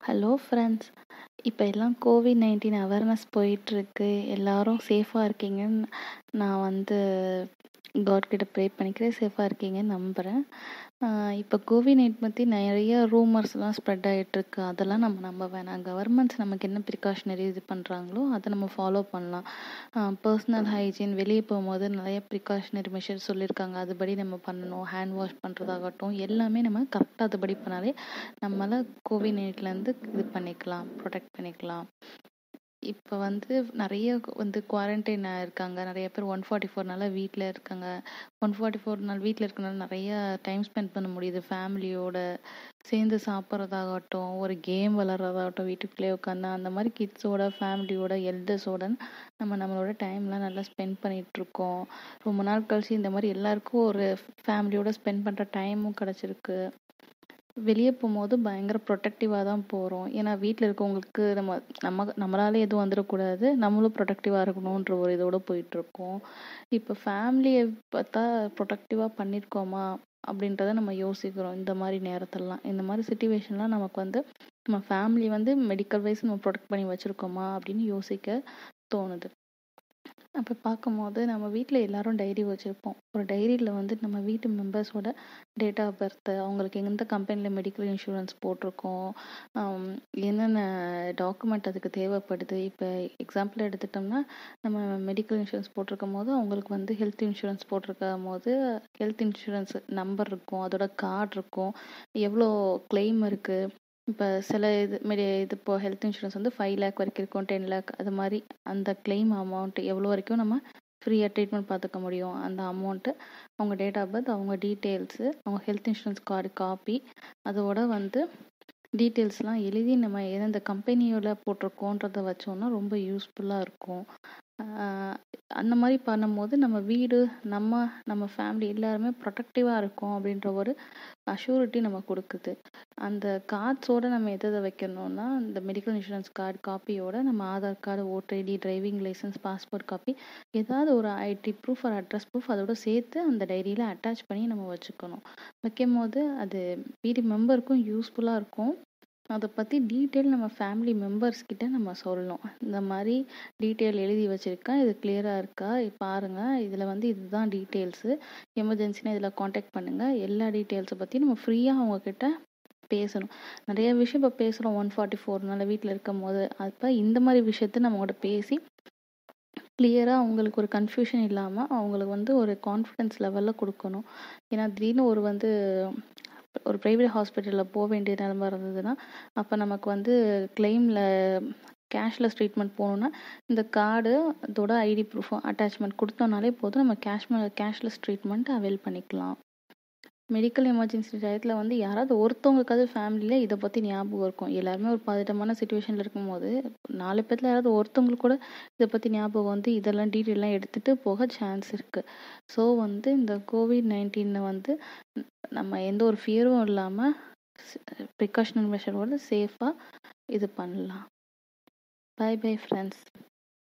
Hello friends. இப்போ எல்லாம் COVID-19 awareness போயிட்டுருக்கு. எல்லாரும் சேஃபாக இருக்கீங்கன்னு நான் காட் கிட்ட ப்ரே பண்ணிக்கிறேன். சேஃபாக இருக்கீங்கன்னு நம்புகிறேன். இப்போ கோவிட்-19 பற்றி நிறைய ரூமர்ஸ்லாம் ஸ்ப்ரெட் ஆகிட்டுருக்கு. அதெல்லாம் நம்ம நம்ப வேணாம். கவர்மெண்ட்ஸ் நமக்கு என்ன ப்ரிகாஷனரி இது பண்ணுறாங்களோ அதை நம்ம ஃபாலோ பண்ணலாம். பர்சனல் ஹைஜீன், வெளியே போகும்போது நிறைய ப்ரிகாஷனரி மெஷர்ஸ் சொல்லியிருக்காங்க. அதுபடி நம்ம பண்ணணும். ஹேண்ட் வாஷ் பண்ணுறதாகட்டும் எல்லாமே நம்ம கரெக்டாக அதுபடி பண்ணாலே நம்மளை கோவிட்-19லேருந்து இது பண்ணிக்கலாம், ப்ரொடெக்ட் பண்ணிக்கலாம். இப்போ நிறைய குவாரண்டைன் இருக்காங்க. நிறைய பேர் 144 நாள் வீட்டில் இருக்காங்க. 144 நாள் வீட்டில் இருக்கனால நிறைய டைம் ஸ்பெண்ட் பண்ண முடியுது. ஃபேமிலியோட சேர்ந்து சாப்பிட்றதாகட்டும், ஒரு கேம் விளாட்றதாகட்டும், வீட்டுக்குள்ளேயே உட்காந்து அந்த மாதிரி கிட்ஸோட, ஃபேமிலியோட, எல்டர்ஸோட நம்மளோட டைம்லாம் நல்லா ஸ்பெண்ட் பண்ணிகிட்ருக்கோம். ரொம்ப நாள் கழிச்சு இந்த மாதிரி எல்லாருக்கும் ஒரு ஃபேமிலியோட ஸ்பெண்ட் பண்ணுற டைமும் கிடச்சிருக்கு. வெளியே போகும்போது பயங்கர ப்ரொடெக்டிவாக தான் போகிறோம். ஏன்னா வீட்டில் இருக்கவங்களுக்கு நம்மளால எதுவும் வந்துடக்கூடாது, நம்மளும் ப்ரொடெக்டிவாக இருக்கணுன்ற ஒரு இதோடு போயிட்டுருக்கோம். இப்போ ஃபேமிலியை பார்த்தா ப்ரொடெக்டிவாக பண்ணியிருக்கோமா அப்படின்றத நம்ம யோசிக்கிறோம். இந்த மாதிரி நேரத்திலலாம், இந்த மாதிரி சுச்சுவேஷன்லாம் நமக்கு நம்ம ஃபேமிலி மெடிக்கல் வைஸ் நம்ம ப்ரொடெக்ட் பண்ணி வச்சுருக்கோமா அப்படின்னு யோசிக்க தோணுது. அப்போ பார்க்கும்போது நம்ம வீட்டில் எல்லாரும் டைரி வச்சுருப்போம். ஒரு டைரியில் நம்ம வீட்டு மெம்பர்ஸோட டேட் ஆஃப் பர்த்து, அவங்களுக்கு எந்த கம்பெனியில் மெடிக்கல் இன்சூரன்ஸ் போட்டிருக்கோம், என்னென்ன டாக்குமெண்ட் அதுக்கு தேவைப்படுது. இப்போ எக்ஸாம்பிள் எடுத்துட்டோம்னா, நம்ம மெடிக்கல் இன்சூரன்ஸ் போட்டிருக்கும் போது அவங்களுக்கு ஹெல்த் இன்சூரன்ஸ் போட்டிருக்கும் போது ஹெல்த் இன்சூரன்ஸ் நம்பர் இருக்கும், அதோட கார்டு இருக்கும், எவ்வளோ கிளைம் இருக்குது. இப்போ சில இப்போ ஹெல்த் இன்சூரன்ஸ் 5 லேக் வரைக்கும் இருக்கும், 10 லேக், அது மாதிரி அந்த கிளைம் அமௌண்ட் எவ்வளோ வரைக்கும் நம்ம ஃப்ரீயாக ட்ரீட்மெண்ட் பார்த்துக்க முடியும். அந்த அமௌண்ட்டு, அவங்க டேட் ஆஃப் பர்த், அவங்க டீட்டெயில்ஸு, அவங்க ஹெல்த் இன்சூரன்ஸ் கார்டு காப்பி, அதோட டீட்டெயில்ஸ்லாம் எழுதி நம்ம எந்தெந்த கம்பெனியோட போட்டிருக்கோன்றதை வச்சோன்னா ரொம்ப யூஸ்ஃபுல்லாக இருக்கும். அந்த மாதிரி பண்ணும்போது நம்ம வீடு, நம்ம ஃபேமிலி எல்லாருமே ப்ரொடெக்டிவாக இருக்கும் அப்படின்ற ஒரு அஷ்யூரிட்டி நம்ம கொடுக்குது. அந்த கார்ட்ஸோடு நம்ம எதை வைக்கணும்னா, இந்த மெடிக்கல் இன்சூரன்ஸ் கார்டு காப்பியோட நம்ம Aadhaar card, voter ID, driving licence, passport copy, ஏதாவது ஒரு ஐடி ப்ரூஃப் ஒரு அட்ரஸ் ப்ரூஃப் அதோட சேர்த்து அந்த டைரியில் அட்டாச் பண்ணி நம்ம வச்சுக்கணும். வைக்கும் போது அது வீடு மெம்பருக்கும் யூஸ்ஃபுல்லாக இருக்கும். அதை பற்றி டீட்டெயில் நம்ம ஃபேமிலி மெம்பர்ஸ்கிட்ட நம்ம சொல்லணும். இந்த மாதிரி டீட்டெயில் எழுதி வச்சுருக்கேன், இது கிளியராக இருக்கா பாருங்கள், இதில் இதுதான் டீட்டெயில்ஸு, எமர்ஜென்சினா இதில் காண்டாக்ட் பண்ணுங்கள். எல்லா டீட்டெயில்ஸை பற்றி நம்ம ஃப்ரீயாக அவங்கக்கிட்ட பேசணும். நிறைய விஷயம் இப்போ பேசுகிறோம் 144 வீட்டில் இருக்கும் போது. அப்போ இந்த மாதிரி விஷயத்த நம்மகிட்ட பேசி கிளியராக அவங்களுக்கு ஒரு கன்ஃபியூஷன் இல்லாமல் அவங்களுக்கு ஒரு கான்ஃபிடென்ஸ் லெவலில் கொடுக்கணும். ஏன்னா திடீர்னு ஒரு ப்ரைவேட் ஹாஸ்பிட்டலில் போக வேண்டிய நிலமை இருந்ததுன்னா, அப்போ நமக்கு கிளைமில் கேஷ்லெஸ் ட்ரீட்மெண்ட் போகணுன்னா இந்த கார்டு, அதோட ஐடி ப்ரூஃபும் அட்டாச்மெண்ட் கொடுத்தோம்னாலே போதும், நம்ம கேஷ்லெஸ் ட்ரீட்மெண்ட் அவைல் பண்ணிக்கலாம். மெடிக்கல் எமர்ஜென்சி டயத்தில் யாராவது ஒருத்தவங்களுக்காவது ஃபேமிலியில் இதை பற்றி ஞாபகம் இருக்கும். எல்லாருமே ஒரு பதட்டமான சுச்சுவேஷனில் இருக்கும்போது 4 பேர்த்தில் யாராவது ஒருத்தவங்களுக்கு கூட இதை பற்றி ஞாபகம் இதெல்லாம் டீட்டெயிலாம் எடுத்துகிட்டு போக சான்ஸ் இருக்குது. ஸோ இந்த கோவிட்-19 நம்ம எந்த ஒரு ஃபியரும் இல்லாமல் ப்ரிகாஷனரி மெஷரோடு சேஃபாக இது பண்ணலாம். Bye bye friends.